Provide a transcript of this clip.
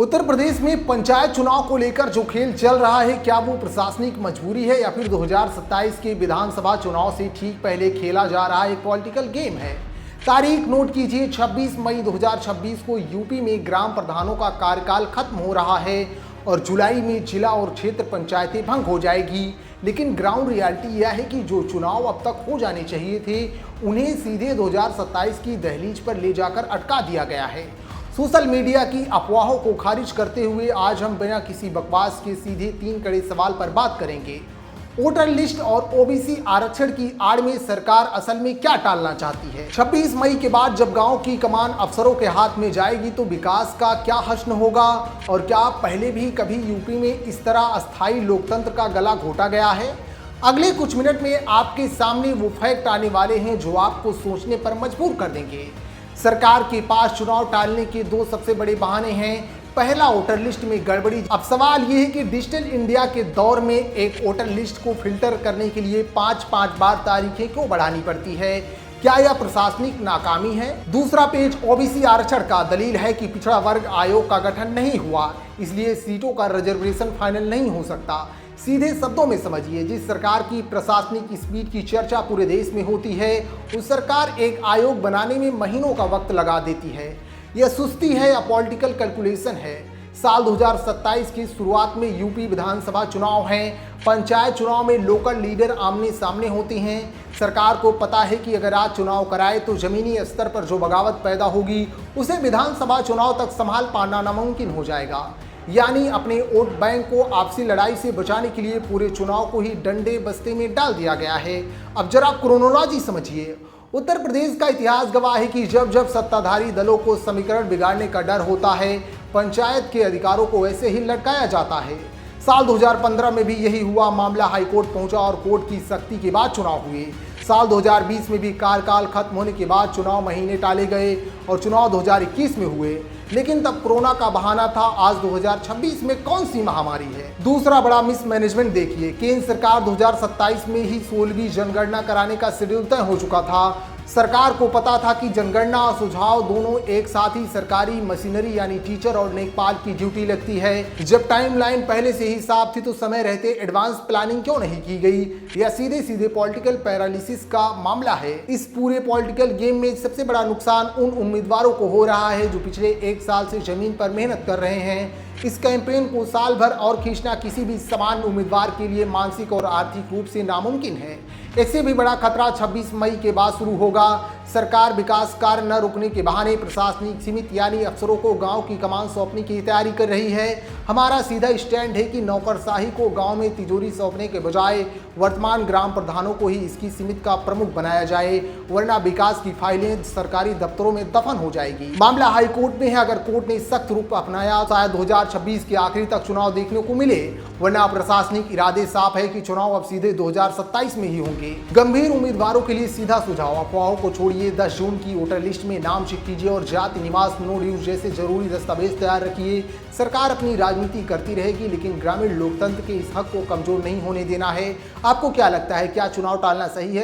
उत्तर प्रदेश में पंचायत चुनाव को लेकर जो खेल चल रहा है, क्या वो प्रशासनिक मजबूरी है या फिर 2027 के विधानसभा चुनाव से ठीक पहले खेला जा रहा एक पॉलिटिकल गेम है। तारीख नोट कीजिए, 26 मई 2026 को यूपी में ग्राम प्रधानों का कार्यकाल खत्म हो रहा है और जुलाई में जिला और क्षेत्र पंचायतें भंग हो जाएगी। लेकिन ग्राउंड रियलिटी यह है कि जो चुनाव अब तक हो जाने चाहिए थे, उन्हें सीधे 2027 की दहलीज पर ले जाकर अटका दिया गया है। सोशल मीडिया की अफवाहों को खारिज करते हुए आज हम बिना किसी बकवास के सीधे 3 कड़े सवाल पर बात करेंगे। वोटर लिस्ट और ओबीसी आरक्षण की आड़ में सरकार असल में क्या टालना चाहती है? 26 मई के बाद जब गांव की कमान अफसरों के हाथ में जाएगी तो विकास का क्या हश्न होगा? और क्या पहले भी कभी यूपी में इस तरह अस्थायी लोकतंत्र का गला घोटा गया है? अगले कुछ मिनट में आपके सामने वो फैक्ट आने वाले हैं जो आपको सोचने पर मजबूर कर देंगे। सरकार के पास चुनाव टालने के 2 सबसे बड़े बहाने हैं। पहला, वोटर लिस्ट में गड़बड़ी। अब सवाल यह है कि डिजिटल इंडिया के दौर में एक वोटर लिस्ट को फिल्टर करने के लिए 5-5 बार तारीखें क्यों बढ़ानी पड़ती है? क्या यह प्रशासनिक नाकामी है? दूसरा पेज ओबीसी आरक्षण का दलील है कि पिछड़ा वर्ग आयोग का गठन नहीं हुआ, इसलिए सीटों का रिजर्वेशन फाइनल नहीं हो सकता। सीधे शब्दों में समझिए, जिस सरकार की प्रशासनिक स्पीड की चर्चा पूरे देश में होती है, उस सरकार एक आयोग बनाने में महीनों का वक्त लगा देती है। यह सुस्ती है या पॉलिटिकल कैलकुलेशन है? साल 2027 की शुरुआत में यूपी विधानसभा चुनाव हैं। पंचायत चुनाव में लोकल लीडर आमने सामने होते हैं। सरकार को पता है कि अगर आज चुनाव कराए तो जमीनी स्तर पर जो बगावत पैदा होगी, उसे विधानसभा चुनाव तक संभाल पाना नामुमकिन हो जाएगा। यानी अपने वोट बैंक को आपसी लड़ाई से बचाने के लिए पूरे चुनाव को ही डंडे बस्ते में डाल दिया गया है। अब जरा क्रोनोलॉजी समझिए। उत्तर प्रदेश का इतिहास गवाह है कि जब जब सत्ताधारी दलों को समीकरण बिगाड़ने का डर होता है, पंचायत के अधिकारों को ऐसे ही लटकाया जाता है। साल 2015 में भी यही हुआ। मामला हाईकोर्ट पहुंचा और कोर्ट की सख्ती के बाद चुनाव हुए। साल 2020 में भी कार्यकाल खत्म होने के बाद चुनाव महीने टाले गए और चुनाव 2021 में हुए, लेकिन तब कोरोना का बहाना था। आज 2026 में कौन सी महामारी है? दूसरा बड़ा मिसमैनेजमेंट देखिए, केंद्र सरकार 2027 में ही 16वीं जनगणना कराने का शेड्यूल तय हो चुका था। सरकार को पता था कि जनगणना और सुझाव दोनों एक साथ ही सरकारी मशीनरी यानी टीचर और लेखपाल की ड्यूटी लगती है। जब टाइमलाइन पहले से ही साफ थी तो समय रहते एडवांस प्लानिंग क्यों नहीं की गई? या सीधे सीधे पॉलिटिकल पैरालिसिस का मामला है। इस पूरे पॉलिटिकल गेम में सबसे बड़ा नुकसान उन उम्मीदवारों को हो रहा है जो पिछले 1 साल से जमीन पर मेहनत कर रहे हैं। इस कैंपेन को साल भर और खींचना किसी भी सामान्य उम्मीदवार के लिए मानसिक और आर्थिक रूप से नामुमकिन है। इससे भी बड़ा खतरा 26 मई के बाद शुरू होगा। सरकार विकास कार्य न रुकने के बहाने प्रशासनिक सीमित यानी अफसरों को गांव की कमान सौंपने की तैयारी कर रही है। हमारा सीधा स्टैंड है कि नौकरशाही को गांव में तिजोरी सौंपने के बजाय वर्तमान ग्राम प्रधानों को ही इसकी सीमित का प्रमुख बनाया जाए, वरना विकास की फाइलें सरकारी दफ्तरों में दफन हो जाएगी। मामला हाईकोर्ट में है। अगर कोर्ट ने सख्त रूप अपनाया शायद 2026 के आखिरी तक चुनाव देखने को मिले, वरना प्रशासनिक इरादे साफ है कि चुनाव अब सीधे 2027 में ही होंगे। गंभीर उम्मीदवारों के लिए सीधा सुझाव, अफवाहों को छोड़िए। 10 जून की वोटर लिस्ट में नाम चेक कीजिए और जाति, निवास, नो ड्यूज जैसे जरूरी दस्तावेज तैयार रखिए। सरकार अपनी राजनीति करती रहेगी, लेकिन ग्रामीण लोकतंत्र के इस हक को कमजोर नहीं होने देना है। आपको क्या लगता है, क्या चुनाव टालना सही है?